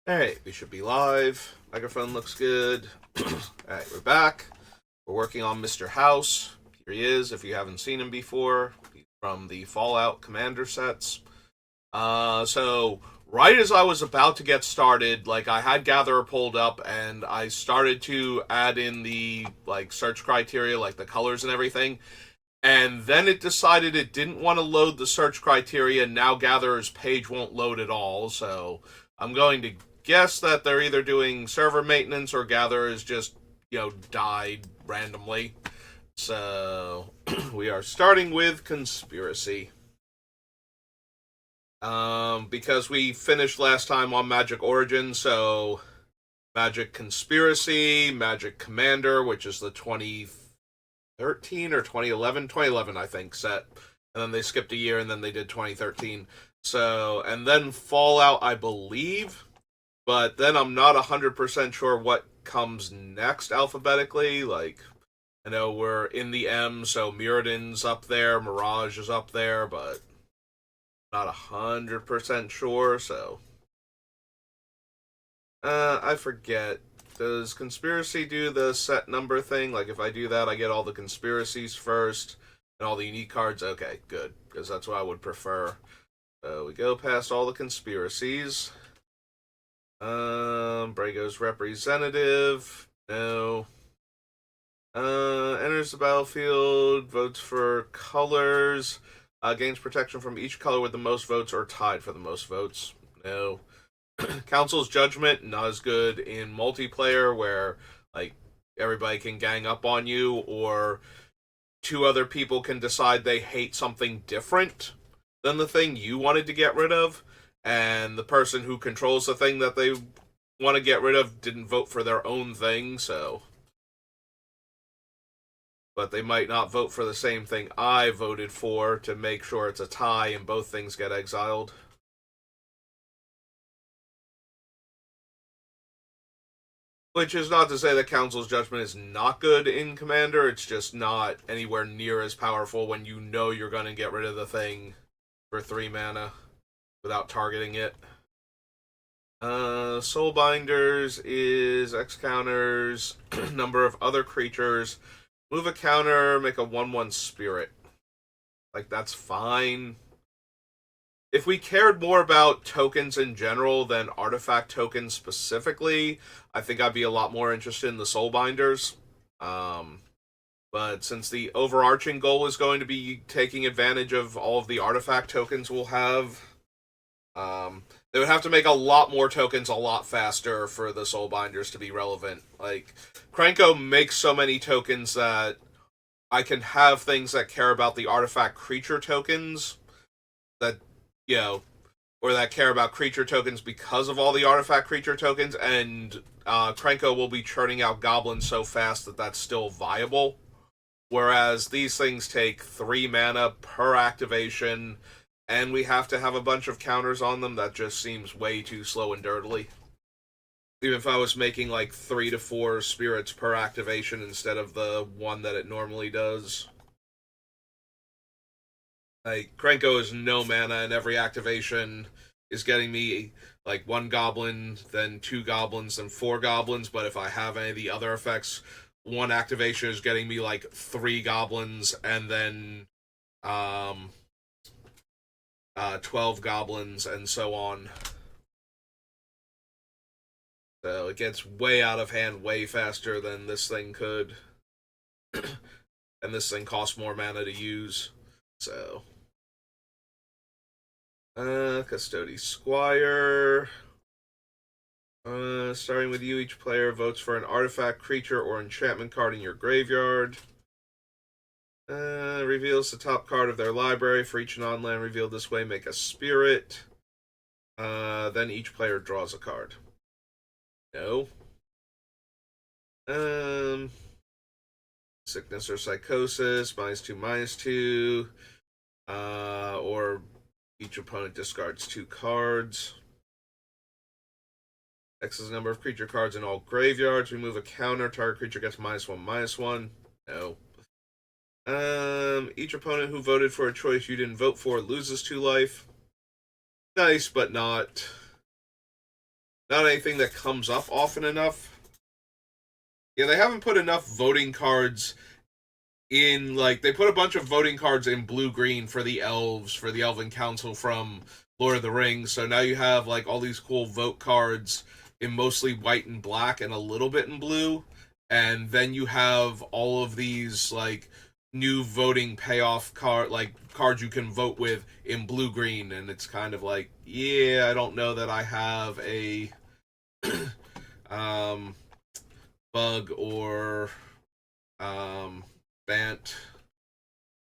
Alright, we should be live. Microphone looks good. Alright, we're back. We're working on Mr. House. Here he is, if you haven't seen him before. He's from the Fallout Commander sets. So right as I was about to get started, I had Gatherer pulled up and I started to add in the search criteria, like the colors and everything. And then it decided it didn't want to load the search criteria, and now Gatherer's page won't load at all, so I'm going to guess that they're either doing server maintenance or Gatherer is just, died randomly. So, we are starting with Conspiracy. Because we finished last time on Magic Origin, so Magic Conspiracy, Magic Commander, which is the 2013 or 2011, I think, set. And then they skipped a year and then they did 2013. So, and then Fallout, I believe. But then I'm not 100% sure what comes next alphabetically. I know we're in the M, so Mirrodin's up there, Mirage is up there, but not 100% sure, so. I forget. Does Conspiracy do the set number thing? If I do that, I get all the conspiracies first and all the unique cards? Okay, good, because that's what I would prefer. So we go past all the conspiracies. Brago's representative. No. Enters the battlefield, votes for colors, gains protection from each color with the most votes or tied for the most votes. No. Council's Judgment, not as good in multiplayer where, everybody can gang up on you, or two other people can decide they hate something different than the thing you wanted to get rid of, and the person who controls the thing that they want to get rid of didn't vote for their own thing, so. But they might not vote for the same thing I voted for to make sure it's a tie and both things get exiled. Which is not to say that Council's Judgment is not good in Commander, it's just not anywhere near as powerful when you know you're going to get rid of the thing for 3 mana without targeting it. Soulbinders is X counters, number of other creatures, move a counter, make a 1/1 spirit. That's fine. If we cared more about tokens in general than artifact tokens specifically, I think I'd be a lot more interested in the Soulbinders. But since the overarching goal is going to be taking advantage of all of the artifact tokens we'll have, they would have to make a lot more tokens a lot faster for the Soulbinders to be relevant. Krenko makes so many tokens that I can have things that care about the artifact creature tokens that, or that care about creature tokens because of all the artifact creature tokens, and Krenko will be churning out goblins so fast that that's still viable. Whereas these things take 3 mana per activation, and we have to have a bunch of counters on them. That just seems way too slow and dirtily. Even if I was making 3 to 4 spirits per activation instead of the 1 that it normally does. Krenko is no mana, and every activation is getting me 1 goblin, then 2 goblins, then 4 goblins. But if I have any of the other effects, 1 activation is getting me 3 goblins, and then 12 goblins, and so on. So it gets way out of hand way faster than this thing could. And this thing costs more mana to use. So. Custody Squire. Starting with you, each player votes for an artifact, creature, or enchantment card in your graveyard. Reveals the top card of their library. For each non-land revealed this way, make a spirit. Then each player draws a card. No. Sickness or Psychosis, -2/-2. Or each opponent discards 2 cards. X is the number of creature cards in all graveyards. Remove a counter. Target creature gets -1/-1. No. Each opponent who voted for a choice you didn't vote for loses 2 life. Nice, but not not anything that comes up often enough. Yeah, they haven't put enough voting cards in, like, they put a bunch of voting cards in blue-green for the elves, for the Elven Council from Lord of the Rings, so now you have, like, all these cool vote cards in mostly white and black and a little bit in blue, and then you have all of these, like, new voting payoff cards you can vote with in blue-green, and it's kind of like, yeah, I don't know that I have a um, bug or Bant,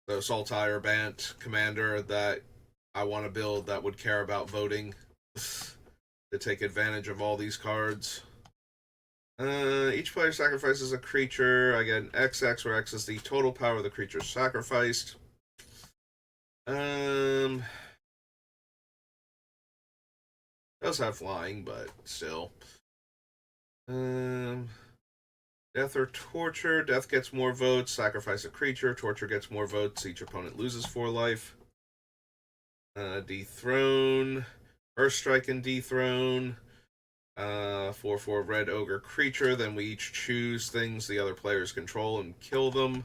the Saltire Bant commander that I want to build that would care about voting to take advantage of all these cards. Each player sacrifices a creature. I get an XX, where X is the total power of the creature sacrificed. Does have flying, but still. Death or Torture. Death gets more votes. Sacrifice a creature. Torture gets more votes. Each opponent loses 4 life. Dethrone. First Strike and Dethrone. 4/4 red ogre creature. Then we each choose things the other players control and kill them.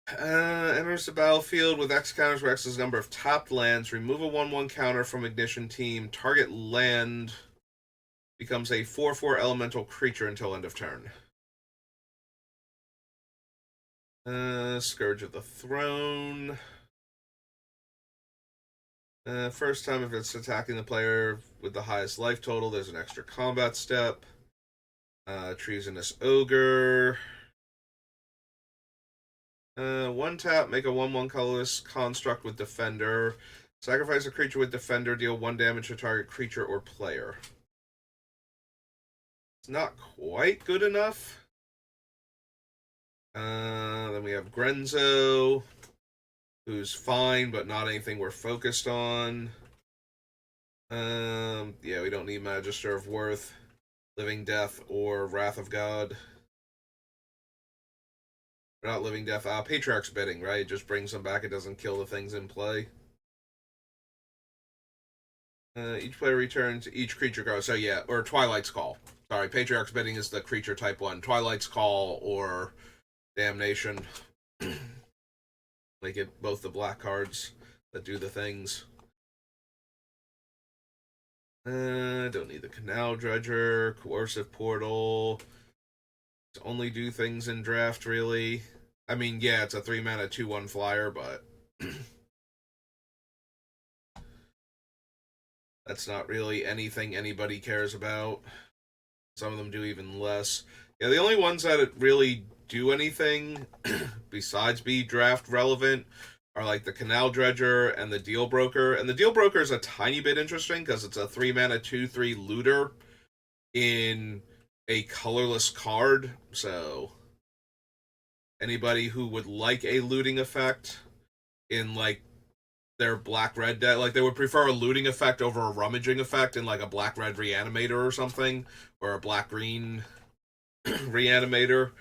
Enters the battlefield with X counters, where X is the number of tapped lands. Remove a 1/1 counter from Ignition Team. Target land becomes a 4/4 elemental creature until end of turn. Scourge of the Throne. First time if it's attacking the player with the highest life total, there's an extra combat step. Treasonous Ogre. 1 tap, make a 1/1 colorless construct with Defender. Sacrifice a creature with Defender, deal 1 damage to target creature or player. It's not quite good enough. Then we have Grenzo, who's fine, but not anything we're focused on. Yeah, we don't need Magister of Worth, Living Death, or Wrath of God. Not Living Death, Patriarch's Bidding, right? It just brings them back, it doesn't kill the things in play. Each player returns each creature card. So yeah, or Twilight's Call. Sorry, Patriarch's Bidding is the creature type 1. Twilight's Call or Damnation. Make it both the black cards that do the things. Don't need the Canal Dredger, Coercive Portal. Only do things in draft, really. I mean, yeah, it's a 3-mana 2/1 flyer, but that's not really anything anybody cares about. Some of them do even less. Yeah, the only ones that really do anything besides be draft relevant are like the Canal Dredger and the Deal Broker. And the Deal Broker is a tiny bit interesting because it's a 3-mana 2/3 looter in a colorless card. So anybody who would like a looting effect in like their black-red deck, like they would prefer a looting effect over a rummaging effect in like a black-red reanimator or something, or a black-green reanimator,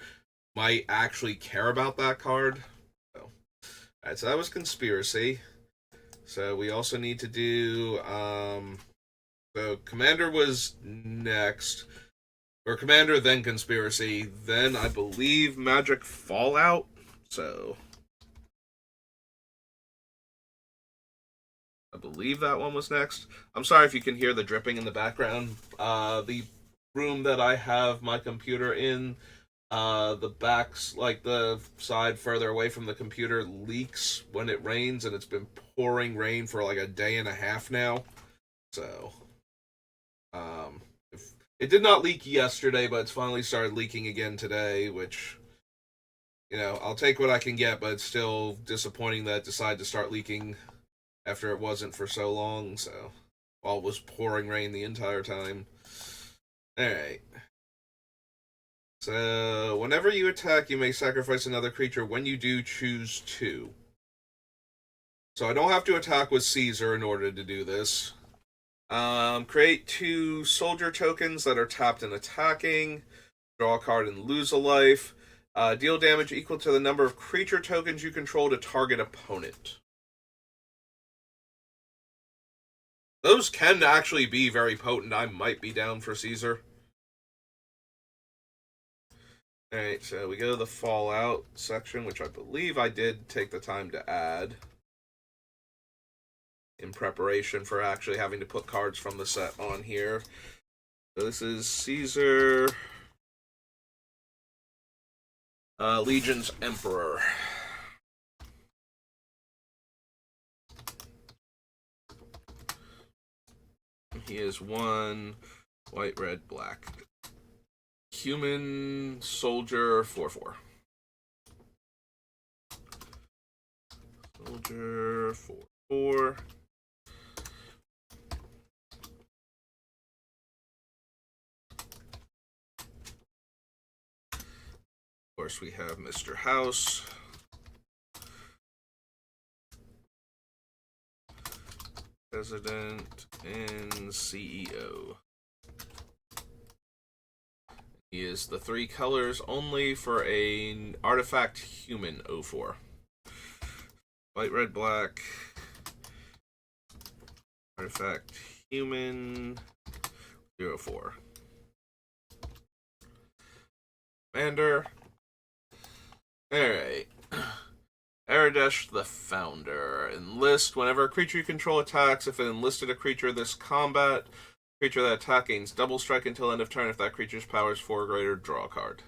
might actually care about that card. So, alright, so that was Conspiracy. So we also need to do so Commander was next. Or Commander, then Conspiracy, then I believe Magic Fallout. So I believe that one was next. I'm sorry if you can hear the dripping in the background. The room that I have my computer in, the back's, like the side further away from the computer, leaks when it rains, and it's been pouring rain for like a day and a half now. So, it did not leak yesterday, but it's finally started leaking again today, which, you know, I'll take what I can get, but it's still disappointing that it decided to start leaking after it wasn't for so long, so, while it was pouring rain the entire time. Alright. So, whenever you attack, you may sacrifice another creature. When you do, choose 2. So I don't have to attack with Caesar in order to do this. Create 2 soldier tokens that are tapped and attacking. Draw a card and lose a life. Deal damage equal to the number of creature tokens you control to target opponent. Those can actually be very potent. I might be down for Caesar. Alright, so we go to the Fallout section, which I believe I did take the time to add in preparation for actually having to put cards from the set on here. So this is Caesar, Legion's Emperor. He is 1 white, red, black. Human soldier 4/4. Soldier 4/4. Of course, we have Mr. House. President and CEO. He is the 3 colors only for an artifact human 04. White, red, black. Artifact human 04. Commander. Alright. Aradesh the Founder. Enlist. Whenever a creature you control attacks, if it enlisted a creature this combat, creature that attack gains double strike until end of turn. If that creature's power is 4 or greater, draw a card.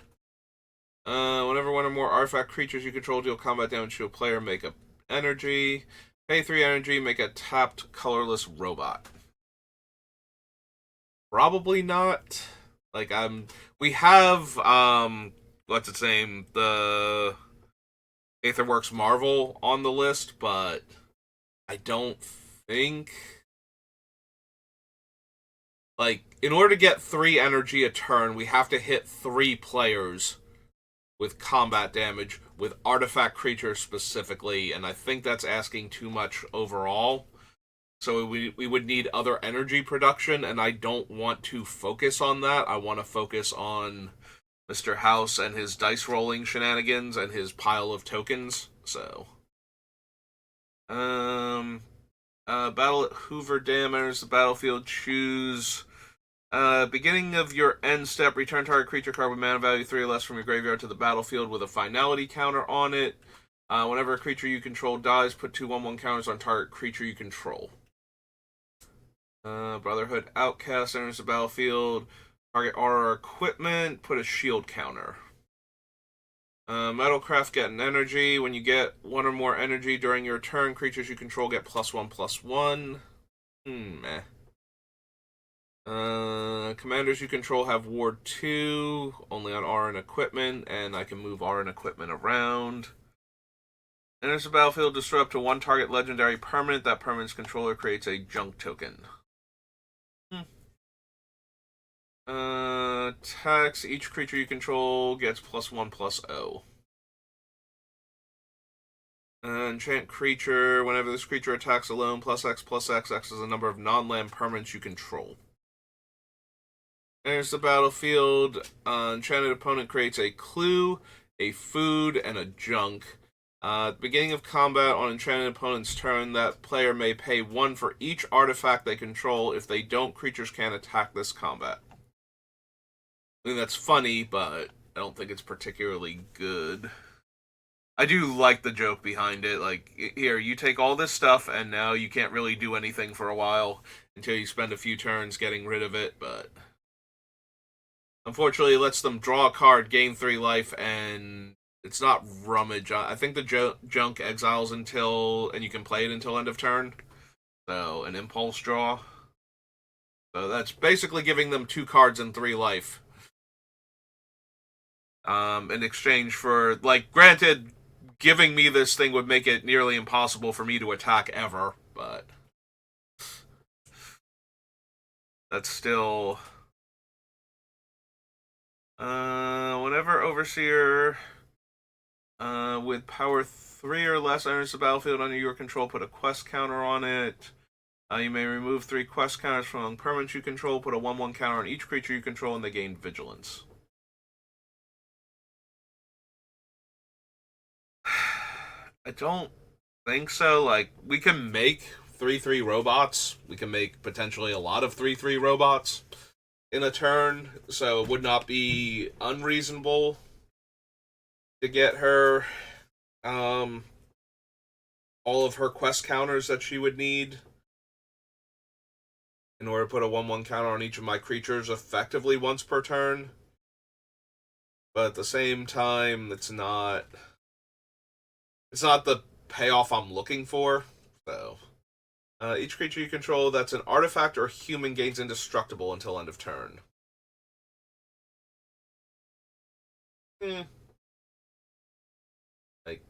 Whenever one or more artifact creatures you control deal combat damage to a player, make a energy. Pay 3 energy, make a tapped colorless robot. Probably not. Like, we have, what's its name? The Aetherworks Marvel on the list, but I don't think, like, in order to get 3 energy a turn, we have to hit 3 players with combat damage, with artifact creatures specifically, and I think that's asking too much overall. So we would need other energy production, and I don't want to focus on that. I want to focus on Mr. House and his dice rolling shenanigans and his pile of tokens. So, battle at Hoover Dam enters the battlefield. Choose beginning of your end step. Return target creature card with mana value 3 or less from your graveyard to the battlefield with a finality counter on it. Whenever a creature you control dies, put 2 1/1 counters on target creature you control. Brotherhood Outcast enters the battlefield. Target aura or equipment, put a shield counter. Metalcraft get an energy. When you get 1 or more energy during your turn, creatures you control get +1/+1. Meh. Commanders you control have Ward 2, only on aura and equipment, and I can move aura and equipment around. Enters the battlefield, destroy up to 1 target legendary permanent. That permanent's controller creates a junk token. Attacks. Each creature you control gets +1/+0. Enchant creature. Whenever this creature attacks alone, +X/+X. X is the number of non-land permanents you control. Enters the battlefield. Enchanted opponent creates a clue, a food, and a junk. At the beginning of combat on enchanted opponent's turn, that player may pay 1 for each artifact they control. If they don't, creatures can't attack this combat. I think that's funny, but I don't think it's particularly good. I do like the joke behind it. Like, here, you take all this stuff, and now you can't really do anything for a while until you spend a few turns getting rid of it, but unfortunately it lets them draw a card, gain 3 life, and it's not rummage. I think the junk exiles until, and you can play it until end of turn. So, an impulse draw. So that's basically giving them 2 cards and 3 life. In exchange for, like, granted, giving me this thing would make it nearly impossible for me to attack ever, but that's still... whenever Overseer with power 3 or less enters the battlefield under your control, put a quest counter on it. You may remove 3 quest counters from permanents you control, put a 1/1 counter on each creature you control, and they gain vigilance. I don't think so. Like, we can make 3/3 robots. We can make potentially a lot of 3/3 robots in a turn, so it would not be unreasonable to get her all of her quest counters that she would need in order to put a 1/1 counter on each of my creatures effectively once per turn. But at the same time, it's not the payoff I'm looking for. So, each creature you control that's an artifact or human gains indestructible until end of turn. Like,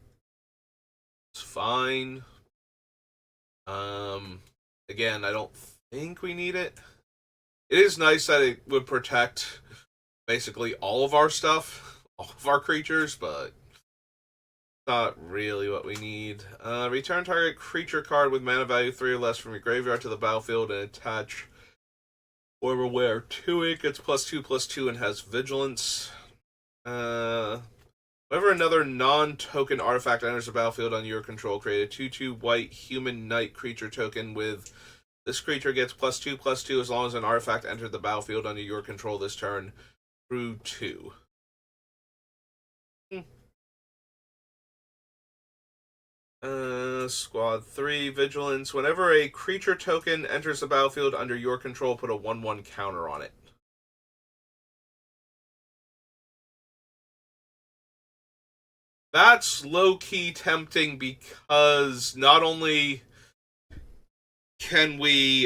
it's fine. Again, I don't think we need it. It is nice that it would protect basically all of our stuff, all of our creatures, but not really what we need. Return target creature card with mana value 3 or less from your graveyard to the battlefield and attach or wear 2 gets +2/+2 and has vigilance. Whenever another non-token artifact enters the battlefield on your control, create a 2/2 white human knight creature token with this creature gets +2/+2 as long as an artifact entered the battlefield under your control this turn through 2. Squad 3, Vigilance. Whenever a creature token enters the battlefield under your control, put a 1/1 counter on it. That's low-key tempting because not only can we,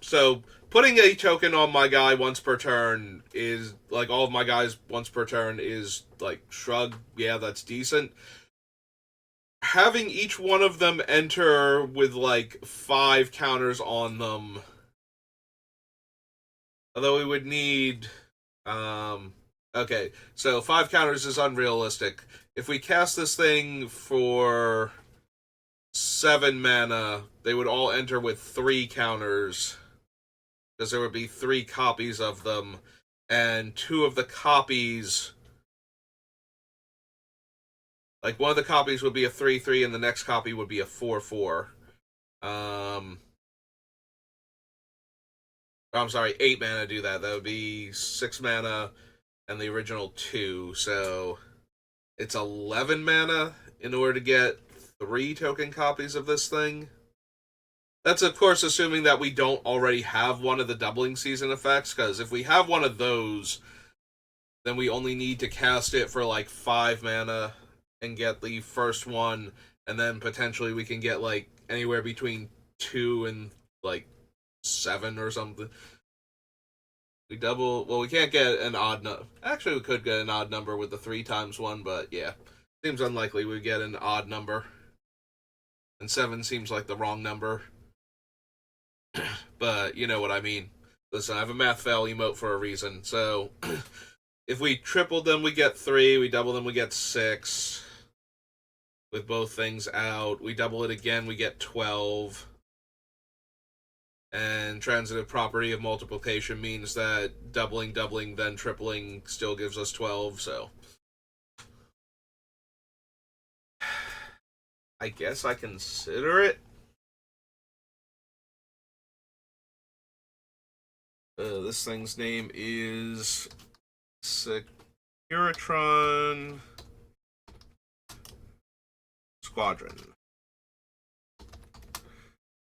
so putting a token on my guy once per turn is, like, all of my guys once per turn is, like, shrug, yeah, that's decent. Having each one of them enter with, like, 5 counters on them, although we would need, okay, so 5 counters is unrealistic. If we cast this thing for 7 mana, they would all enter with 3 counters, because there would be 3 copies of them, and 2 of the copies, like, one of the copies would be a 3/3, and the next copy would be a 4/4. I'm sorry, 8 mana to do that. That would be 6 mana and the original 2, so it's 11 mana in order to get 3 token copies of this thing. That's, of course, assuming that we don't already have one of the doubling season effects, because if we have one of those, then we only need to cast it for, like, 5 mana and get the first one, and then potentially we can get, like, anywhere between 2 and, like, 7 or something. We double... Well, we can't get an odd number. Actually, we could get an odd number with the 3 times 1, but yeah. Seems unlikely we get an odd number. And 7 seems like the wrong number. But you know what I mean. Listen, I have a math fail emote for a reason. So, if we triple them, we get 3. We double them, we get 6. With both things out. We double it again, we get 12. And transitive property of multiplication means that doubling, then tripling still gives us 12, so... I guess I consider it. This thing's name is Securitron Squadron.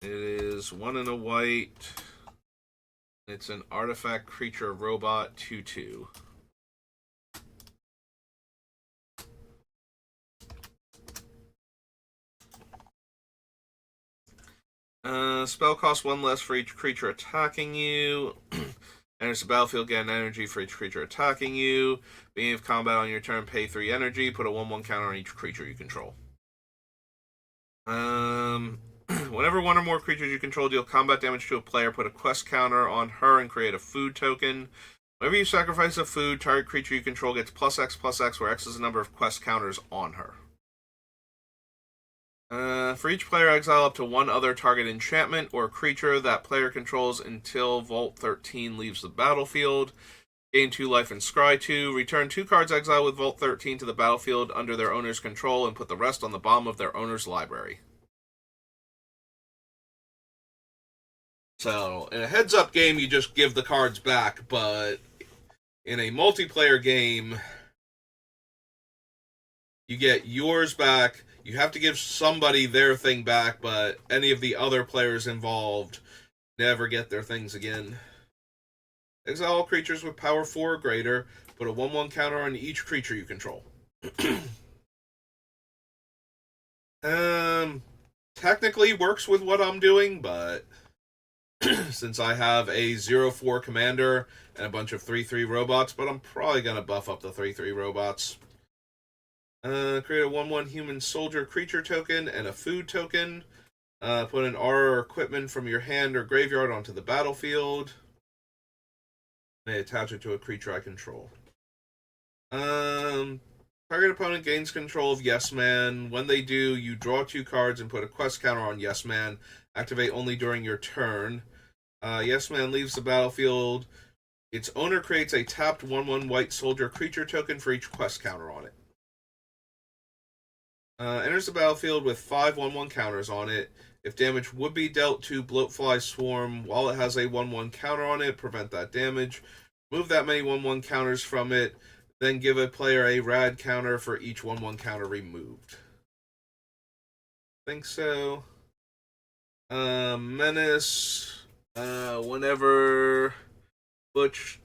It is 1 and a white. It's an artifact creature robot 2/2. Spell costs 1 less for each creature attacking you. Enters the battlefield, get an energy for each creature attacking you. Beginning of combat on your turn, pay 3 energy. Put a 1/1 counter on each creature you control. Whenever one or more creatures you control deal combat damage to a player, put a quest counter on her and create a food token. Whenever you sacrifice a food, target creature you control gets +X/+X, where X is the number of quest counters on her. For each player, exile up to 1 other target enchantment or creature that player controls until Vault 13 leaves the battlefield. Gain 2 life and scry 2. Return 2 cards exiled with Vault 13 to the battlefield under their owner's control and put the rest on the bottom of their owner's library. So, in a heads-up game, you just give the cards back, but in a multiplayer game, you get yours back. You have to give somebody their thing back, but any of the other players involved never get their things again. Exile all creatures with power 4 or greater. Put a 1/1 counter on each creature you control. Technically works with what I'm doing, but since I have a 0/4 commander and a bunch of 3/3 robots, but I'm probably going to buff up the 3/3 robots. Create a 1/1 human soldier creature token and a food token. Put an R or equipment from your hand or graveyard onto the battlefield. May attach it to a creature I control. Target opponent gains control of Yes Man. When they do, you draw 2 cards and put a quest counter on Yes Man. Activate only during your turn. Yes Man leaves the battlefield. Its owner creates a tapped 1/1 white soldier creature token for each quest counter on it. Enters the battlefield with 5 1/1 counters on it. If damage would be dealt to Bloatfly Swarm while it has a 1/1 counter on it, prevent that damage. Move that many 1/1 counters from it, then give a player a rad counter for each 1/1 counter removed. I think so. Menace. Whenever Butch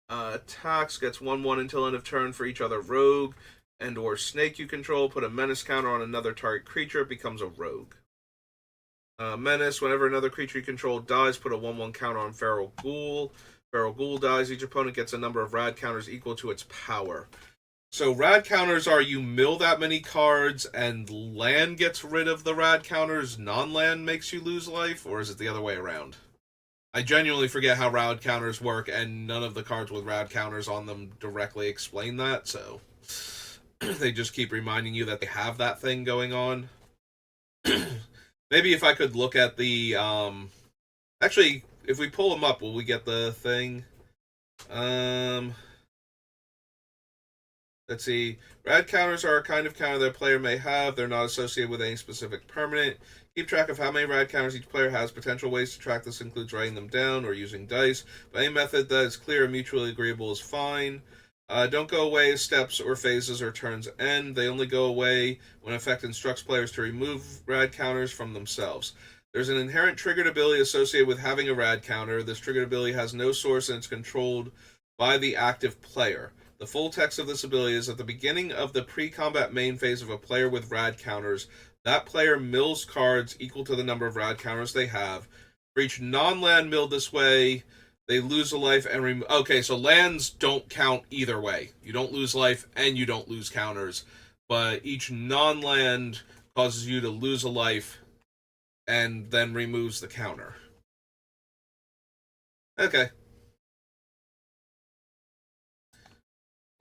attacks, gets 1/1 until end of turn for each other rogue and or snake you control. Put a menace counter on another target creature. It becomes a rogue. Menace. Whenever another creature you control dies, put a 1/1 counter on Feral Ghoul. Feral Ghoul dies. Each opponent gets a number of rad counters equal to its power. So rad counters are you mill that many cards and land gets rid of the rad counters, non-land makes you lose life, or is it the other way around? I genuinely forget how rad counters work, and none of the cards with rad counters on them directly explain that, so they just keep reminding you that they have that thing going on. Maybe if I could look at the actually, if we pull them up, will we get the thing? Let's see. Rad counters are a kind of counter that a player may have. They're not associated with any specific permanent. Keep track of how many rad counters each player has. Potential ways to track this includes writing them down or using dice. But any method that is clear and mutually agreeable is fine. Don't go away as steps or phases or turns end. They only go away when effect instructs players to remove rad counters from themselves. There's an inherent triggered ability associated with having a rad counter. This triggered ability has no source and it's controlled by the active player. The full text of this ability is at the beginning of the pre-combat main phase of a player with rad counters, that player mills cards equal to the number of rad counters they have. For each non-land milled this way, they lose a life and okay, so lands don't count either way. You don't lose life and you don't lose counters, but each non-land causes you to lose a life and then removes the counter. Okay.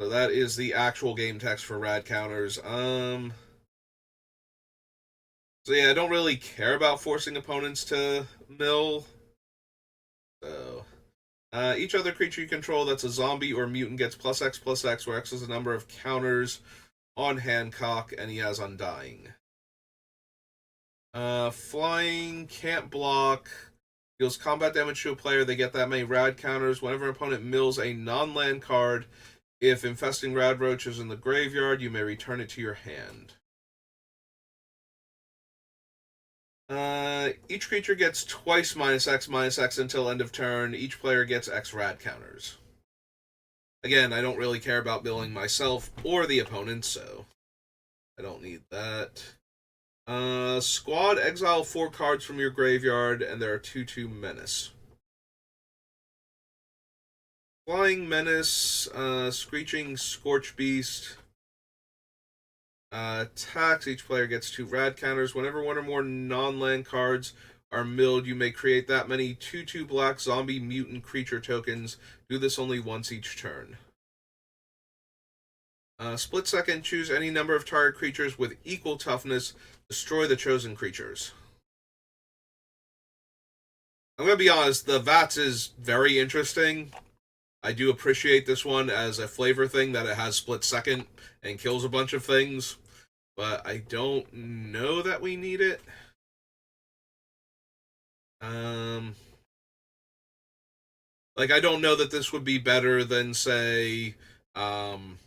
So that is the actual game text for rad counters. So yeah, I don't really care about forcing opponents to mill. So each other creature you control that's a zombie or mutant gets +X/+X, where X is the number of counters on Hancock, and he has Undying. Flying, can't block, deals combat damage to a player. They get that many rad counters. Whenever an opponent mills a non-land card, if infesting rad roach is in the graveyard, you may return it to your hand. Each creature gets twice -X/-X until end of turn. Each player gets X rad counters. Again, I don't really care about milling myself or the opponent, so I don't need that. Squad, exile 4 cards from your graveyard, and there are 2/2 menace. Flying Menace, Screeching Scorch Beast. Attacks, each player gets 2 rad counters. Whenever one or more non-land cards are milled, you may create that many 2/2 black zombie mutant creature tokens. Do this only once each turn. Split second, choose any number of target creatures with equal toughness. Destroy the chosen creatures. I'm going to be honest, the VATS is very interesting. I do appreciate this one as a flavor thing, that it has split second and kills a bunch of things, but I don't know that we need it. Like, I don't know that this would be better than, say, um,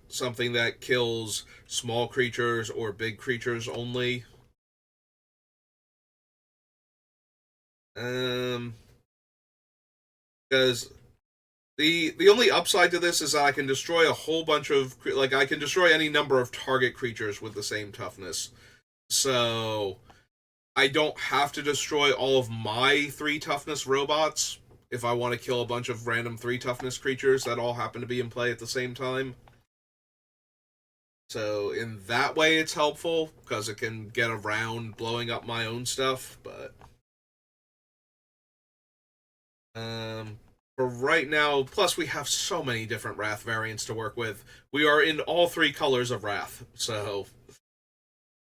something that kills small creatures or big creatures only. Um, because the only upside to this is that I can destroy a whole bunch of, like, I can destroy any number of target creatures with the same toughness. So I don't have to destroy all of my 3 toughness robots if I want to kill a bunch of random 3 toughness creatures that all happen to be in play at the same time. So in that way, it's helpful because it can get around blowing up my own stuff. But um, for right now, plus we have so many different Wrath variants to work with. We are in all 3 colors of Wrath, so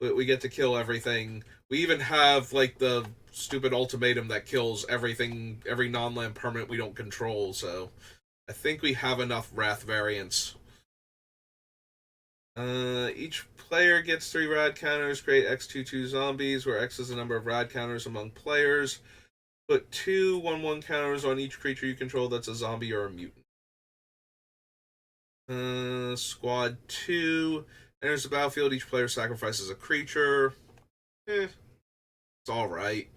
we get to kill everything. We even have like the stupid ultimatum that kills everything, every non-land permanent we don't control. So I think we have enough Wrath variants. Each player gets 3 rad counters. Create X22 zombies, where X is the number of rad counters among players. Put 2 1/1 counters on each creature you control that's a zombie or a mutant. Squad 2 enters the battlefield. Each player sacrifices a creature. It's alright.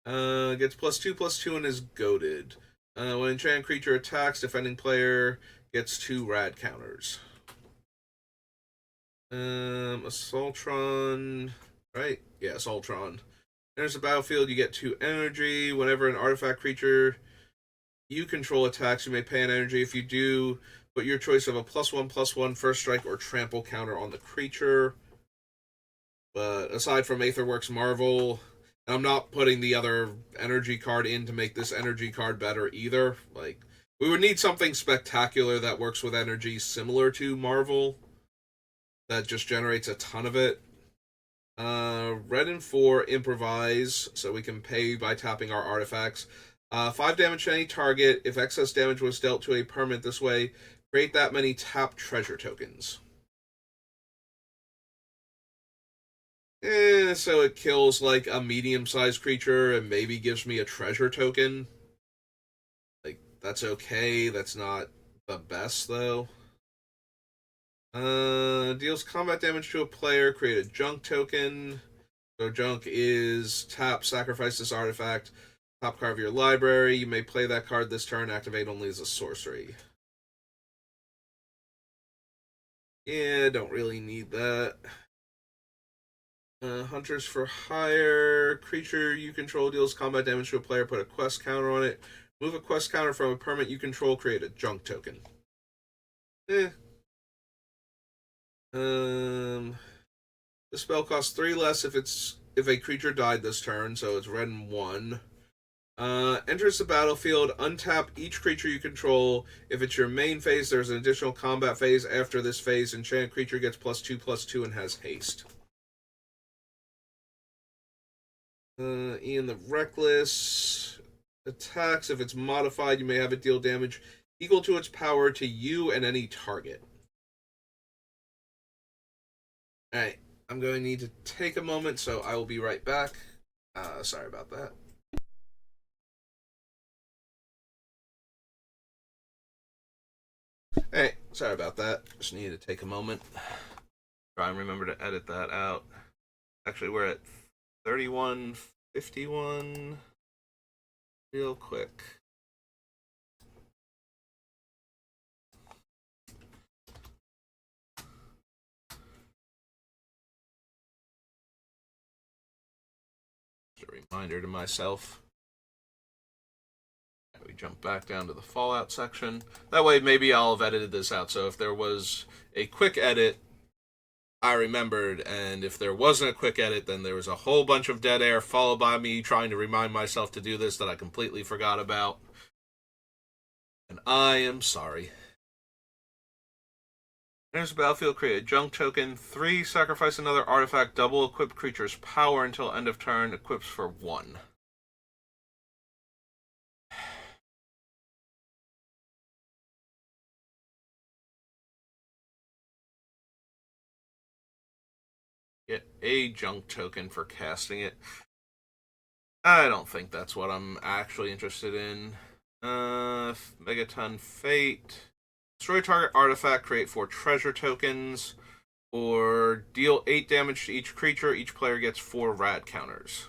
Gets +2/+2 and is goaded. When enchanted creature attacks, defending player gets 2 rad counters. Assaultron. Right? Yeah, Assaultron. Enters the battlefield, you get 2 energy. Whenever an artifact creature you control attacks, you may pay an energy. If you do, put your choice of a +1/+1 first strike or trample counter on the creature. But aside from Aetherworks Marvel, I'm not putting the other energy card in to make this energy card better either. Like, we would need something spectacular that works with energy similar to Marvel that just generates a ton of it. Red and 4 improvise, so we can pay by tapping our artifacts. 5 damage to any target. If excess damage was dealt to a permanent this way, create that many tap treasure tokens. So it kills like a medium-sized creature and maybe gives me a treasure token. Like, that's okay. That's not the best though. Deals combat damage to a player. Create a junk token. So junk is tap, sacrifice this artifact, top card of your library. You may play that card this turn. Activate only as a sorcery. Yeah, don't really need that. Hunters for Hire. Creature you control deals combat damage to a player. Put a quest counter on it. Move a quest counter from a permanent you control. Create a junk token. Eh. Um, the spell costs 3 less if a creature died this turn, so it's red and 1. Enters the battlefield. Untap each creature you control. If it's your main phase, there's an additional combat phase after this phase. Enchanted creature gets +2/+2 and has haste. Ian the Reckless attacks. If it's modified, you may have it deal damage equal to its power to you and any target. Alright, I'm going to need to take a moment, so I will be right back. Sorry about that. Hey, sorry about that. Just needed to take a moment. Try and remember to edit that out. Actually, we're at 31:51. Real quick. Just a reminder to myself. We jump back down to the Fallout section. That way, maybe I'll have edited this out. So if there was a quick edit, I remembered, and if there wasn't a quick edit, then there was a whole bunch of dead air followed by me trying to remind myself to do this that I completely forgot about. And I am sorry. There's a battlefield, create a junk token. 3, sacrifice another artifact, double equip creature's power until end of turn, equips for 1. Get a junk token for casting it. I don't think that's what I'm actually interested in. Megaton Fate. Destroy target artifact, create 4 treasure tokens, or deal 8 damage to each creature. Each player gets 4 rad counters.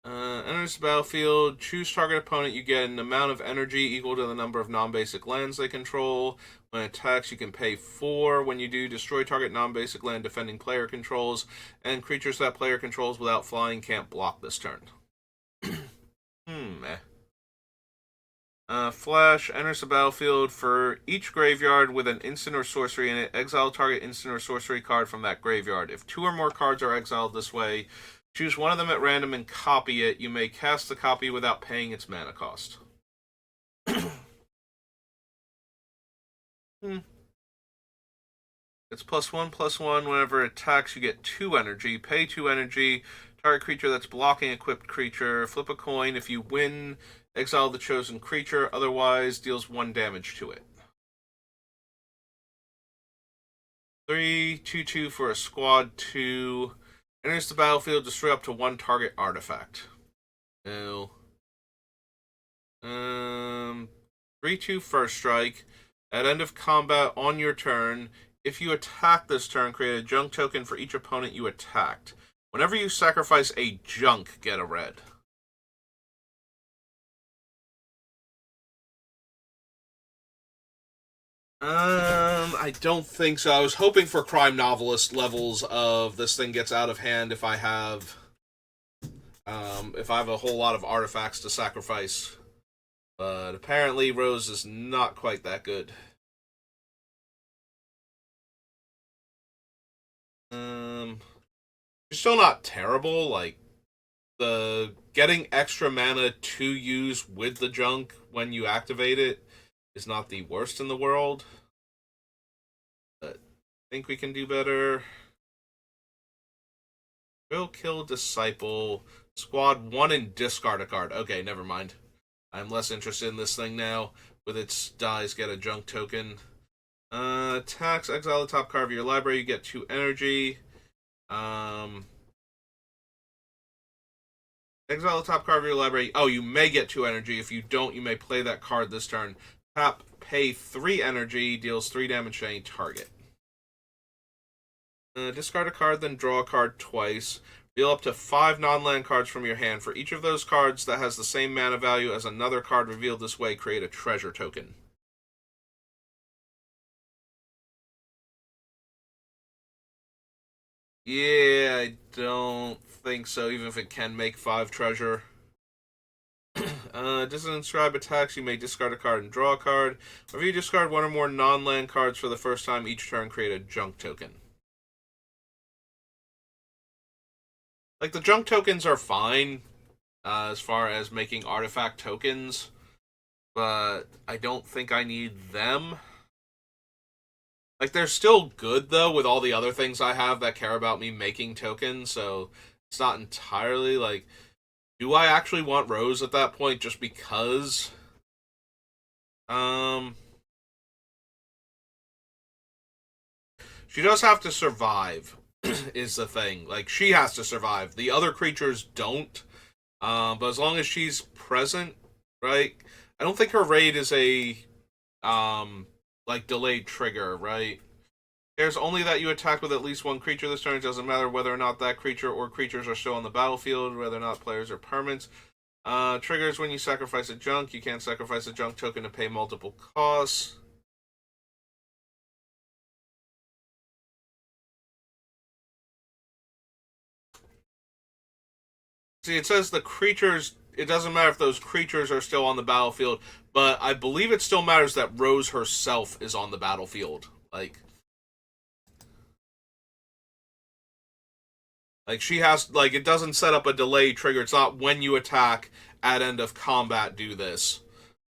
Enters the battlefield. Choose target opponent. You get an amount of energy equal to the number of non-basic lands they control. When it attacks, you can pay 4. When you do, destroy target non-basic land defending player controls, and creatures that player controls without flying can't block this turn. Flash enters the battlefield. For each graveyard with an instant or sorcery in it, exile target instant or sorcery card from that graveyard. If 2 or more cards are exiled this way, choose one of them at random and copy it. You may cast the copy without paying its mana cost. It's +1/+1. Whenever it attacks, you get 2 energy. Pay 2 energy. Target creature that's blocking equipped creature. Flip a coin. If you win, exile the chosen creature. Otherwise, deals 1 damage to it. 3/2/2 for a squad 2. Enters the battlefield, destroy up to 1 target artifact. No. 3/2 first strike. At end of combat on your turn, if you attack this turn, create a junk token for each opponent you attacked. Whenever you sacrifice a junk, get a red. I don't think so. I was hoping for crime novelist levels of this thing gets out of hand if I have a whole lot of artifacts to sacrifice. But apparently Rose is not quite that good. She's still not terrible. Like, the getting extra mana to use with the junk when you activate it is not the worst in the world. But I think we can do better. Will kill Disciple. Squad 1 and discard a card. Okay, never mind. I'm less interested in this thing now. With its dies, get a junk token. Attacks, exile the top card of your library. You get 2 energy. Exile the top card of your library. Oh, you may get 2 energy. If you don't, you may play that card this turn. Tap, pay 3 energy, deals 3 damage to any target. Discard a card, then draw a card twice. Deal up to 5 non-land cards from your hand. For each of those cards that has the same mana value as another card revealed this way, create a treasure token. Yeah, I don't think so, even if it can make 5 treasure. Disinscribe attacks, you may discard a card and draw a card. If you discard 1 or more non-land cards for the first time each turn, create a junk token. Like, the junk tokens are fine as far as making artifact tokens, but I don't think I need them. Like, they're still good, though, with all the other things I have that care about me making tokens, so it's not entirely, like, do I actually want Rose at that point just because? She does have to survive, is the thing. Like, she has to survive. The other creatures don't. But as long as she's present, right? I don't think her raid is a like delayed trigger, right? There's only that you attack with at least 1 creature this turn. It doesn't matter whether or not that creature or creatures are still on the battlefield, whether or not players are permanents. Triggers when you sacrifice a junk. You can't sacrifice a junk token to pay multiple costs. See, it says the creatures. It doesn't matter if those creatures are still on the battlefield, but I believe it still matters that Rose herself is on the battlefield. Like she has, like, it doesn't set up a delay trigger. It's not when you attack at end of combat do this.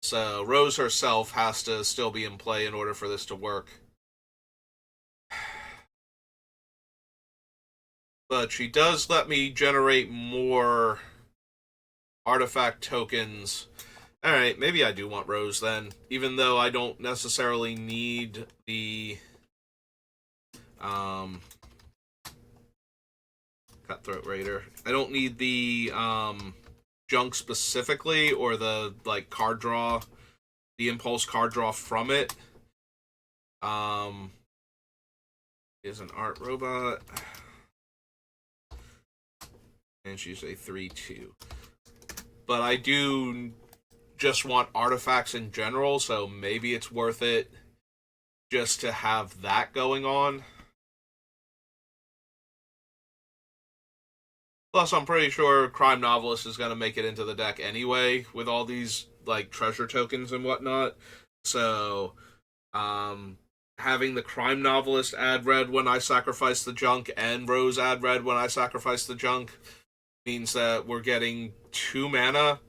So Rose herself has to still be in play in order for this to work. But she does let me generate more artifact tokens. Alright, maybe I do want Rose then. Even though I don't necessarily need the Cutthroat Raider. I don't need the junk specifically, or the like card draw, the impulse card draw from it. Is an art robot, and she's a 3/2. But I do just want artifacts in general, so maybe it's worth it just to have that going on. Plus, I'm pretty sure Crime Novelist is going to make it into the deck anyway with all these like treasure tokens and whatnot. So, having the Crime Novelist add red when I sacrifice the junk and Rose add red when I sacrifice the junk means that we're getting 2 mana.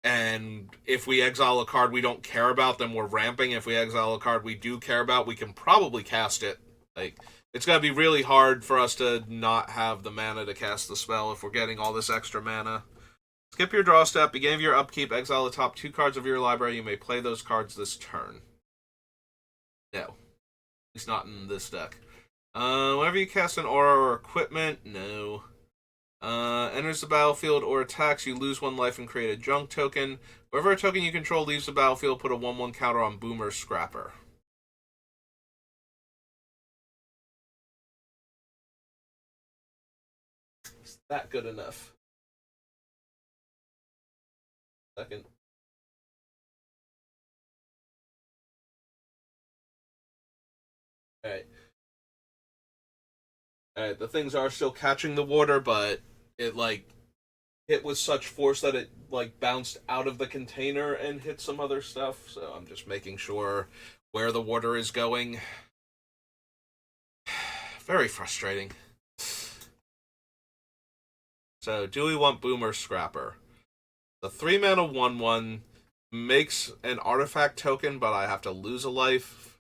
And if we exile a card we don't care about, then we're ramping. If we exile a card we do care about, we can probably cast it. Like, it's going to be really hard for us to not have the mana to cast the spell if we're getting all this extra mana. Skip your draw step. Beginning of your upkeep, exile the top 2 cards of your library. You may play those cards this turn. No. At least not in this deck. Whenever you cast an aura or equipment, no. Enters the battlefield or attacks, you lose 1 life and create a junk token. Wherever a token you control leaves the battlefield, put a 1/1 counter on Boomer Scrapper. Is that good enough? Second. Alright. Alright, the things are still catching the water, but it, like, hit with such force that it, like, bounced out of the container and hit some other stuff, so I'm just making sure where the water is going. Very frustrating. So, do we want Boomer Scrapper? The 3 mana 1/1 makes an artifact token, but I have to lose a life.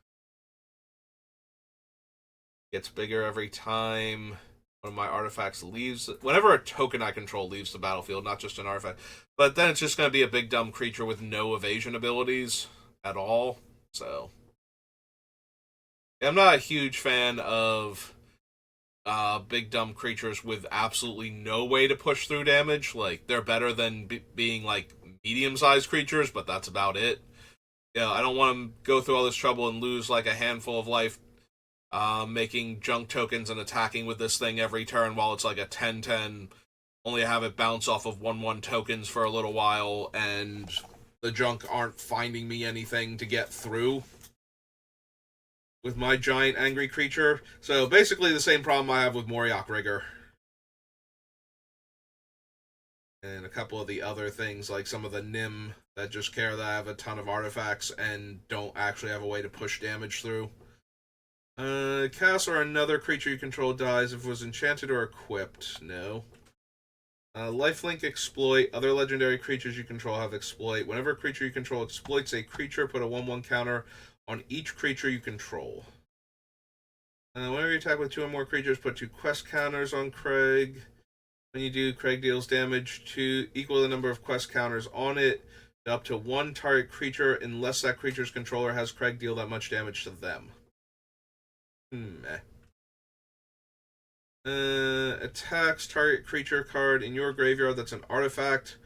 Gets bigger every time one of my artifacts leaves. Whenever a token I control leaves the battlefield, not just an artifact. But then it's just going to be a big dumb creature with no evasion abilities at all. So, I'm not a huge fan of big dumb creatures with absolutely no way to push through damage. Like, they're better than being like medium-sized creatures, but that's about it. Yeah, I don't want to go through all this trouble and lose like a handful of life making junk tokens and attacking with this thing every turn while it's like a 10/10. Only have it bounce off of 1/1 tokens for a little while, and the junk aren't finding me anything to get through with my giant angry creature. So basically the same problem I have with Moriok Rigger. And a couple of the other things, like some of the Nim that just care that I have a ton of artifacts and don't actually have a way to push damage through. Cast or another creature you control dies if it was enchanted or equipped. No. Lifelink exploit. Other legendary creatures you control have exploit. Whenever a creature you control exploits a creature, put a 1/1 counter on each creature you control. Whenever you attack with 2 or more creatures, put 2 quest counters on Craig. When you do, Craig deals damage to equal the number of quest counters on it, up to 1 target creature, unless that creature's controller has Craig deal that much damage to them. Attacks target creature card in your graveyard that's an artifact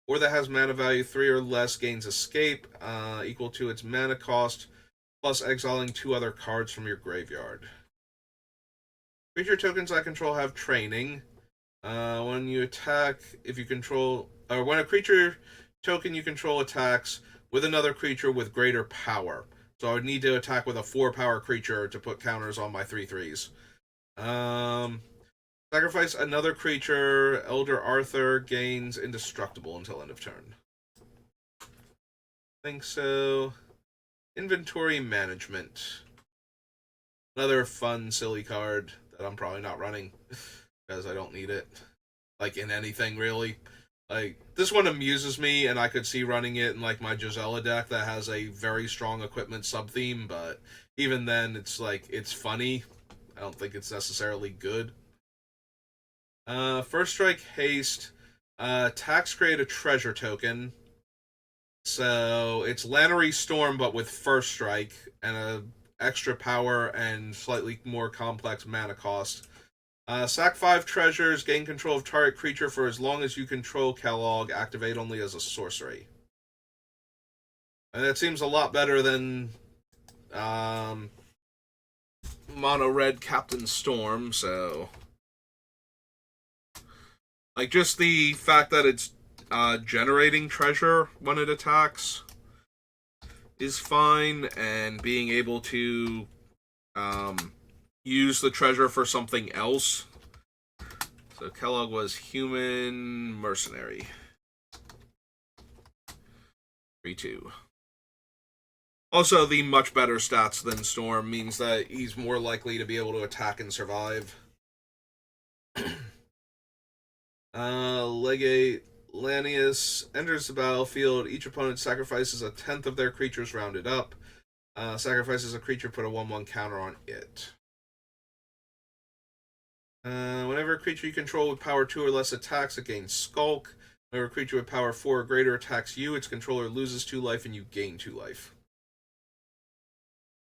or that has mana value 3 or less gains escape equal to its mana cost plus exiling 2 other cards from your graveyard. Creature tokens I control have training. When you attack, if you control, or when a creature token you control attacks with another creature with greater power. So I would need to attack with a 4-power creature to put counters on my 3/3s. Sacrifice another creature. Elder Arthur gains indestructible until end of turn. I think so. Inventory management. Another fun, silly card that I'm probably not running because I don't need it. Like, in anything, really. Like, this one amuses me, and I could see running it in, like, my Gisela deck that has a very strong equipment sub-theme, but even then, it's, like, it's funny. I don't think it's necessarily good. First Strike Haste. Tax create a treasure token. So, it's Lannery Storm, but with First Strike, and a extra power and slightly more complex mana cost. Sack 5 treasures, gain control of target creature for as long as you control Kellogg, activate only as a sorcery. And that seems a lot better than um, mono red Captain Storm, so. Like, just the fact that it's generating treasure when it attacks is fine, and being able to use the treasure for something else. So Kellogg was human mercenary. 3-2. Also, the much better stats than Storm means that he's more likely to be able to attack and survive. Legate Lanius enters the battlefield. Each opponent sacrifices a tenth of their creatures rounded up. Sacrifices a creature, put a 1/1 counter on it. Whenever a creature you control with power 2 or less attacks, it gains Skulk. Whenever a creature with power 4 or greater attacks you, its controller loses 2 life and you gain 2 life.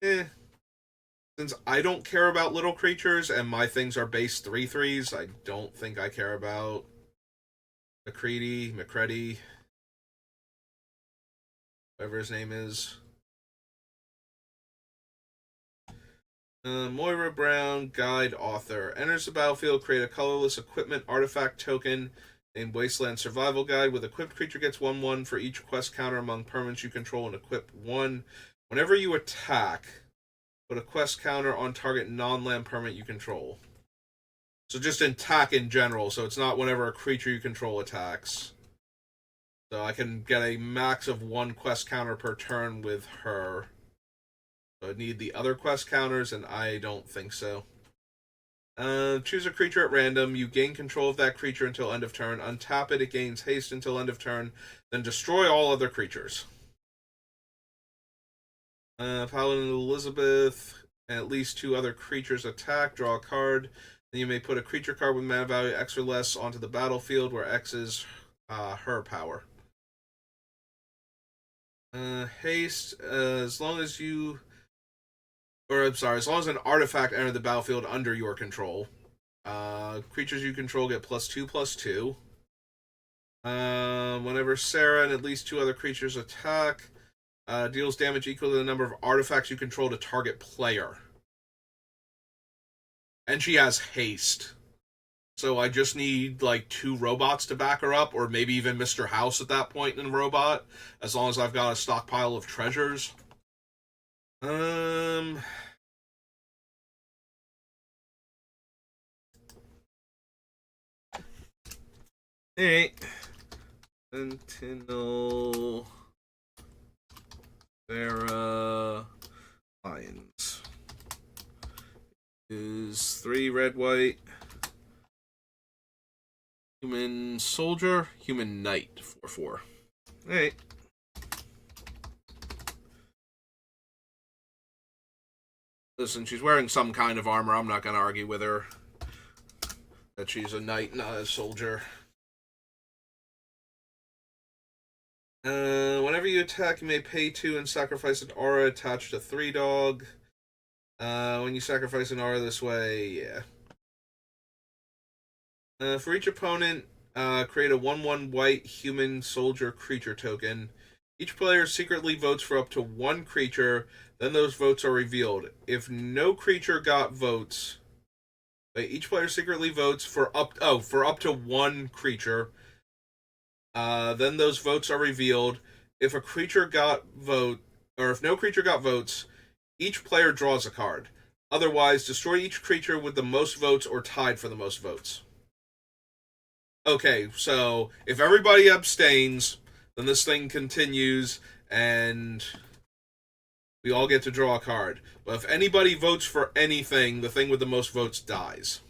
Since I don't care about little creatures and my things are base 3/3s, I don't think I care about McCready, whatever his name is. Moira Brown, guide author. Enters the battlefield, create a colorless equipment artifact token named Wasteland Survival Guide. With equipped creature gets 1/1 for each quest counter among permanents you control and equip 1. Whenever you attack, put a quest counter on target non-land permanent you control. So just attack in general, so it's not whenever a creature you control attacks. So I can get a max of 1 quest counter per turn with her. So I need the other quest counters, and I don't think so. Choose a creature at random. You gain control of that creature until end of turn. Untap it, it gains haste until end of turn. Then destroy all other creatures. Paladin Elizabeth, and at least 2 other creatures attack. Draw a card. Then you may put a creature card with mana value X or less onto the battlefield, where X is her power. Haste, as long as you... Or, I'm sorry, as long as an artifact entered the battlefield under your control. Creatures you control get +2/+2. Whenever Sarah and at least 2 other creatures attack, deals damage equal to the number of artifacts you control to target player. And she has haste. So I just need like 2 robots to back her up, or maybe even Mr. House at that point in a robot, as long as I've got a stockpile of treasures. Alright. Sentinel. Sarah. Lions. Is 3 red, white. Human soldier. Human knight. 4/4. Alright. Listen, she's wearing some kind of armor. I'm not going to argue with her that she's a knight, not a soldier. Whenever you attack, you may pay 2 and sacrifice an aura attached to 3 dog. When you sacrifice an aura this way, yeah. For each opponent, create a 1/1 white human soldier creature token. Each player secretly votes for up to 1 creature, then those votes are revealed. If no creature got votes, each player secretly votes for up to 1 creature. Then those votes are revealed. If a creature got vote, or if no creature got votes, each player draws a card. Otherwise, destroy each creature with the most votes or tied for the most votes. Okay, so if everybody abstains, then this thing continues, and we all get to draw a card. But if anybody votes for anything, the thing with the most votes dies.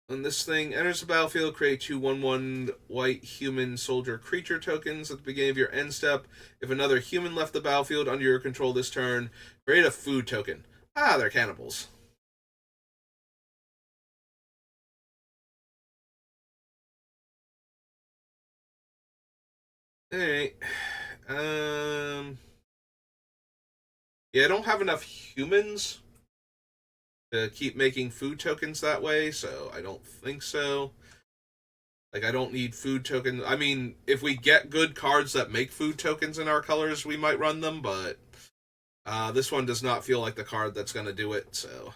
When this thing enters the battlefield, create 2 1/1 white human soldier creature tokens at the beginning of your end step. If another human left the battlefield under your control this turn, create a food token. Ah, they're cannibals. Alright. Yeah, I don't have enough humans to keep making food tokens that way, so I don't think so. Like, I don't need food tokens. I mean, if we get good cards that make food tokens in our colors, we might run them, but this one does not feel like the card that's going to do it, so.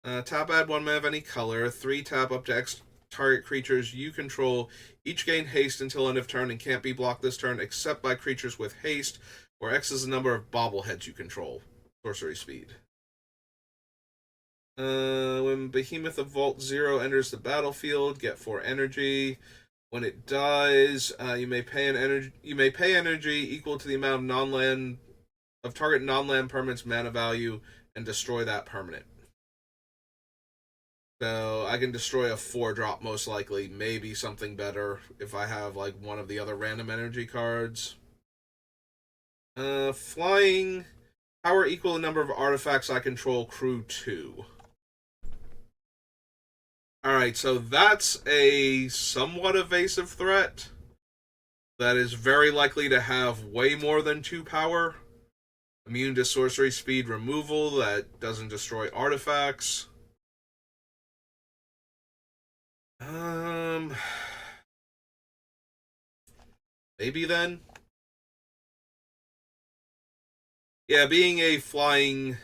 Tap add 1 mana of any color. 3 tap up to X target creatures you control. Each gain haste until end of turn and can't be blocked this turn except by creatures with haste, where X is the number of bobbleheads you control. Sorcery speed. When Behemoth of Vault 0 enters the battlefield, get 4 energy. When it dies, you may pay energy equal to the amount of target non-land permanent's mana value and destroy that permanent. So I can destroy a 4-drop most likely, maybe something better if I have like one of the other random energy cards. Flying, power equal the number of artifacts I control, crew 2. Alright, so that's a somewhat evasive threat that is very likely to have way more than 2 power. Immune to sorcery speed removal that doesn't destroy artifacts. Maybe then. Yeah, being a flying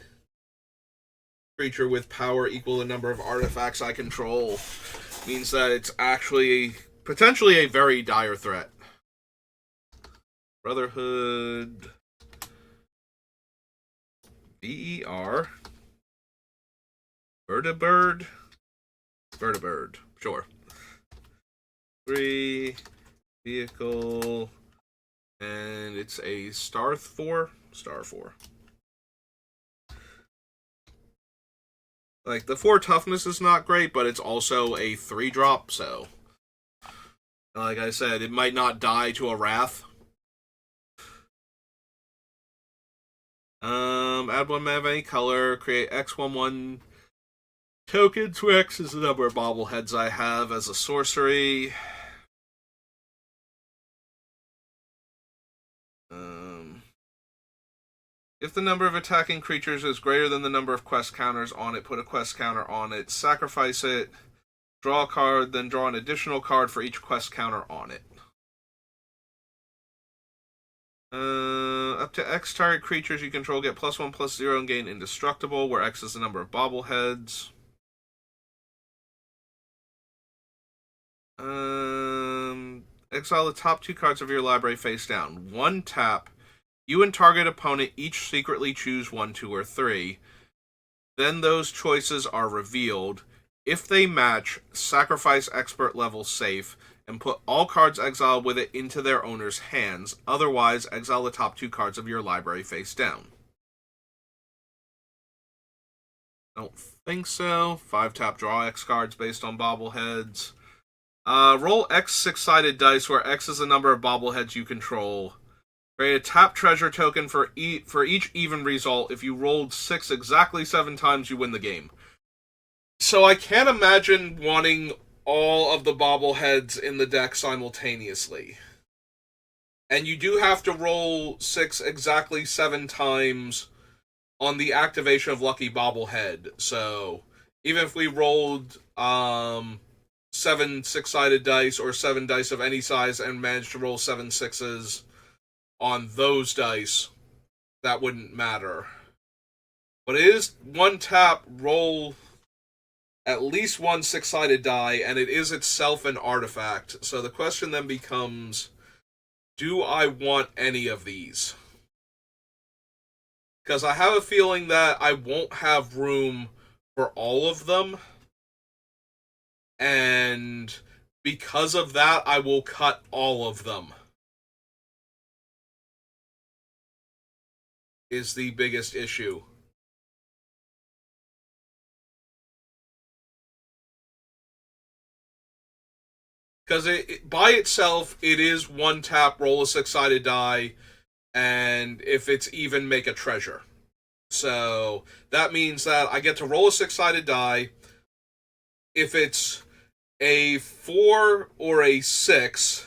creature with power equal the number of artifacts I control means that it's actually potentially a very dire threat. Brotherhood. VER. Vertibird. Vertibird. Sure. 3 vehicle, and it's a star 4. Like, the 4 toughness is not great, but it's also a 3-drop, so like I said, it might not die to a Wrath. Add 1 mana of any color, create X11 tokens, where X is the number of bobbleheads I have as a sorcery. If the number of attacking creatures is greater than the number of quest counters on it, put a quest counter on it, sacrifice it, draw a card, then draw an additional card for each quest counter on it. Up to X target creatures you control get +1/+0 and gain indestructible, where X is the number of bobbleheads. Exile the top 2 cards of your library face down. 1 tap. You and target opponent each secretly choose 1, 2, or 3. Then those choices are revealed. If they match, sacrifice expert level safe and put all cards exiled with it into their owner's hands. Otherwise, exile the top 2 cards of your library face down. I don't think so. 5 tap draw X cards based on bobbleheads. Roll X 6-sided dice, where X is the number of bobbleheads you control. Create a tap treasure token for each even result. If you rolled 6 exactly 7 times, you win the game. So I can't imagine wanting all of the bobbleheads in the deck simultaneously. And you do have to roll 6 exactly 7 times on the activation of Lucky Bobblehead. So even if we rolled 7 6-sided dice or 7 dice of any size and managed to roll 7 6s on those dice, that wouldn't matter. But it is 1 tap, roll at least 1 6-sided die, and it is itself an artifact. So the question then becomes, do I want any of these? Because I have a feeling that I won't have room for all of them, and because of that, I will cut all of them. Is the biggest issue. Because by itself, it is 1 tap, roll a 6-sided die, and if it's even, make a treasure. So that means that I get to roll a 6-sided die. If it's a 4 or a 6,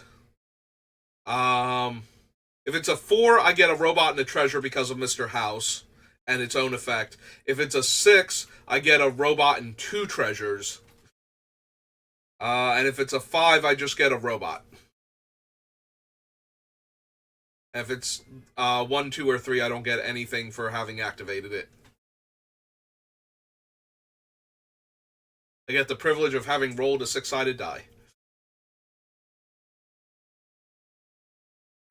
If it's a 4, I get a robot and a treasure because of Mr. House and its own effect. If it's a 6, I get a robot and 2 treasures. And if it's a 5, I just get a robot. If it's 1, 2, or 3, I don't get anything for having activated it. I get the privilege of having rolled a 6-sided die.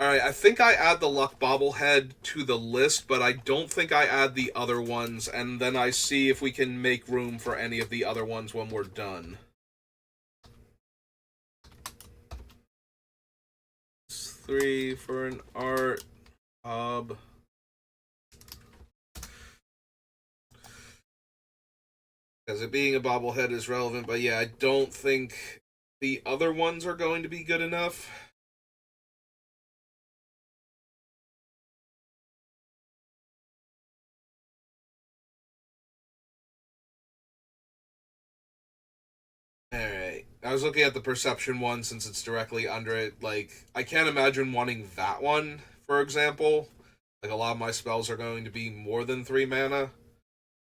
Alright, I think I add the Luck Bobblehead to the list, but I don't think I add the other ones, and then I see if we can make room for any of the other ones when we're done. 3 for an art hub. Because it being a bobblehead is relevant, but yeah, I don't think the other ones are going to be good enough. Alright. I was looking at the perception one since it's directly under it. Like, I can't imagine wanting that one, for example. Like, a lot of my spells are going to be more than 3 mana.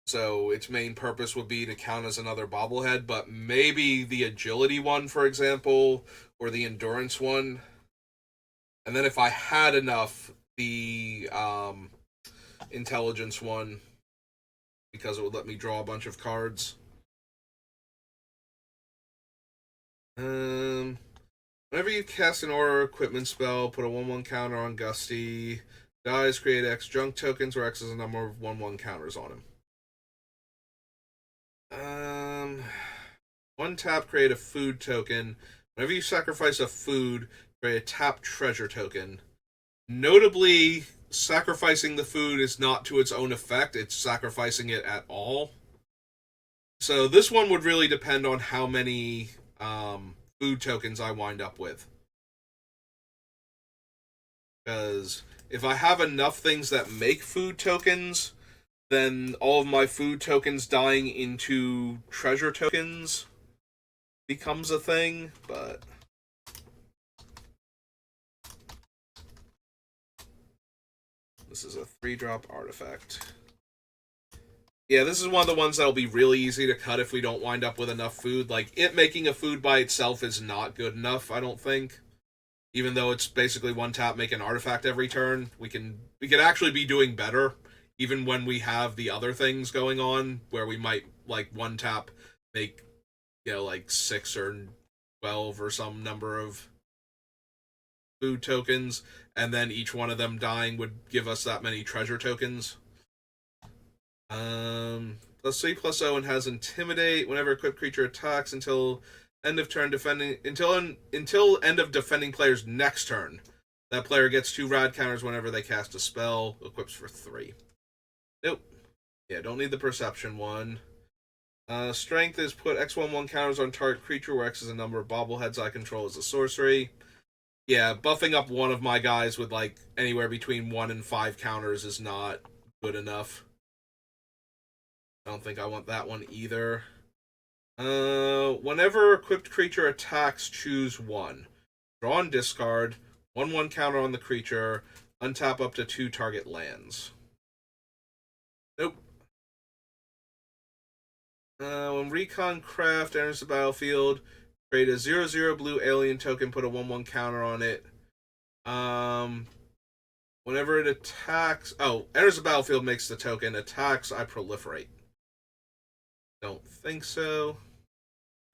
So its main purpose would be to count as another bobblehead, but maybe the agility one, for example, or the endurance one. And then if I had enough, the intelligence one, because it would let me draw a bunch of cards. Whenever you cast an aura or equipment spell, put a 1/1 counter on Gusty. Dies, create X junk tokens, where X is a number of 1/1 counters on him. 1 tap, create a food token. Whenever you sacrifice a food, create a tap treasure token. Notably, sacrificing the food is not to its own effect, it's sacrificing it at all. So this one would really depend on how many food tokens I wind up with. Because if I have enough things that make food tokens, then all of my food tokens dying into treasure tokens becomes a thing, but this is a 3-drop artifact. Yeah, this is one of the ones that'll be really easy to cut if we don't wind up with enough food. Like, it making a food by itself is not good enough, I don't think. Even though it's basically 1 tap, make an artifact every turn, we can actually be doing better, even when we have the other things going on, where we might, like, 1 tap, make, like 6 or 12 or some number of food tokens, and then each one of them dying would give us that many treasure tokens. +3/+0 and has Intimidate. Whenever equipped creature attacks until end of turn defending until end of defending player's next turn. That player gets 2 rad counters whenever they cast a spell. Equips for 3. Nope. Yeah, don't need the perception one. Strength is put X/1/1 counters on target creature, where X is a number of bobbleheads I control as a sorcery. Yeah, buffing up one of my guys with like anywhere between 1 and 5 counters is not good enough. I don't think I want that one either. Whenever equipped creature attacks, choose 1. Draw and discard. 1/1 counter on the creature. Untap up to 2 target lands. Nope. When Recon Craft enters the battlefield, create a 0/0 blue alien token, put a 1/1 counter on it. Whenever it attacks... Oh, enters the battlefield, makes the token. Attacks, I proliferate. Don't think so.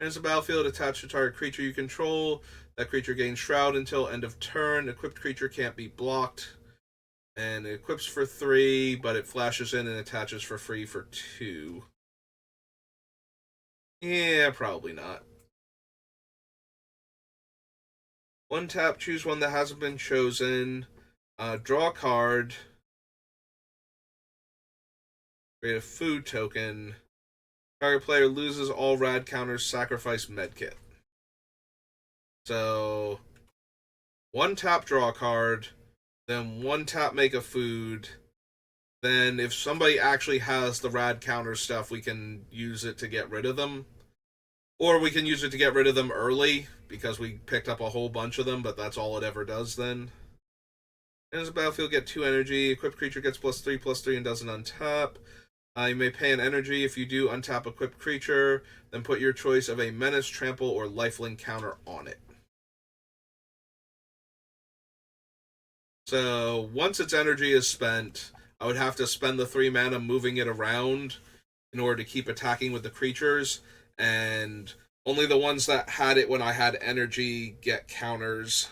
Enters the battlefield, attach to target creature you control. That creature gains Shroud until end of turn. Equipped creature can't be blocked. And it equips for 3, but it flashes in and attaches for free for 2. Yeah, probably not. 1 tap, choose one that hasn't been chosen. Draw a card. Create a food token. Target player loses all rad counters, sacrifice medkit. So, 1 tap, draw a card. Then 1 tap, make a food. Then if somebody actually has the rad counter stuff, we can use it to get rid of them. Or we can use it to get rid of them early, because we picked up a whole bunch of them, but that's all it ever does then. Enters the battlefield, get 2 energy. Equipped creature gets +3/+3 and doesn't untap. You may pay an energy. If you do untap equipped creature, then put your choice of a menace, trample, or lifelink counter on it. So once its energy is spent, I would have to spend the 3 mana moving it around in order to keep attacking with the creatures, and only the ones that had it when I had energy get counters.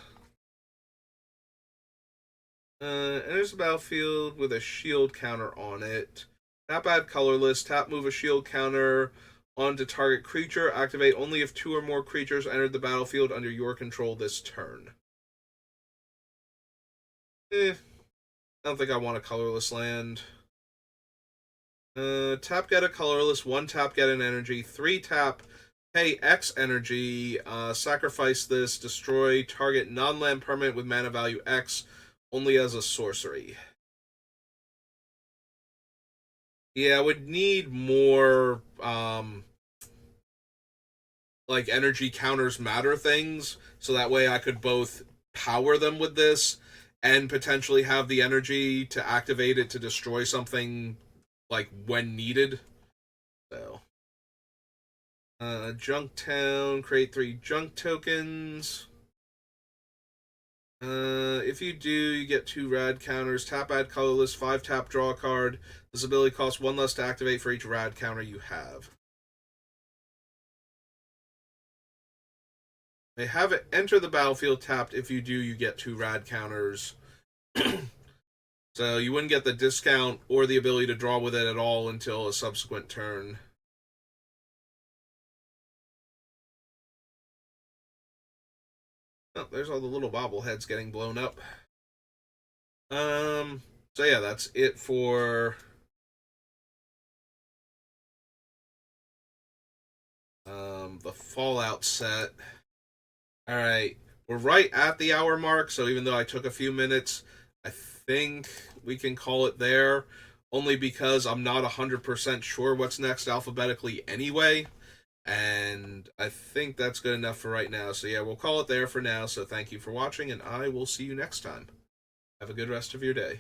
Enters the battlefield with a shield counter on it. Tap add colorless. Tap move a shield counter onto target creature. Activate only if 2 or more creatures entered the battlefield under your control this turn. I don't think I want a colorless land. Tap get a colorless, 1 tap get an energy, 3 tap pay X energy, sacrifice this, destroy target non-land permanent with mana value X, only as a sorcery. Yeah, I would need more, like, energy counters matter things, so that way I could both power them with this and potentially have the energy to activate it to destroy something, like, when needed. So, Junktown, create 3 junk tokens. If you do, you get 2 rad counters. Tap add colorless, 5 tap draw a card. This ability costs 1 less to activate for each rad counter you have. They have it enter the battlefield tapped. If you do, you get 2 rad counters. So you wouldn't get the discount or the ability to draw with it at all until a subsequent turn. Oh, there's all the little bobbleheads getting blown up. So yeah, that's it for the Fallout set. Alright, we're right at the hour mark, so even though I took a few minutes, I think we can call it there, only because I'm not 100% sure what's next alphabetically anyway, and I think that's good enough for right now. So yeah, we'll call it there for now, so thank you for watching, and I will see you next time. Have a good rest of your day.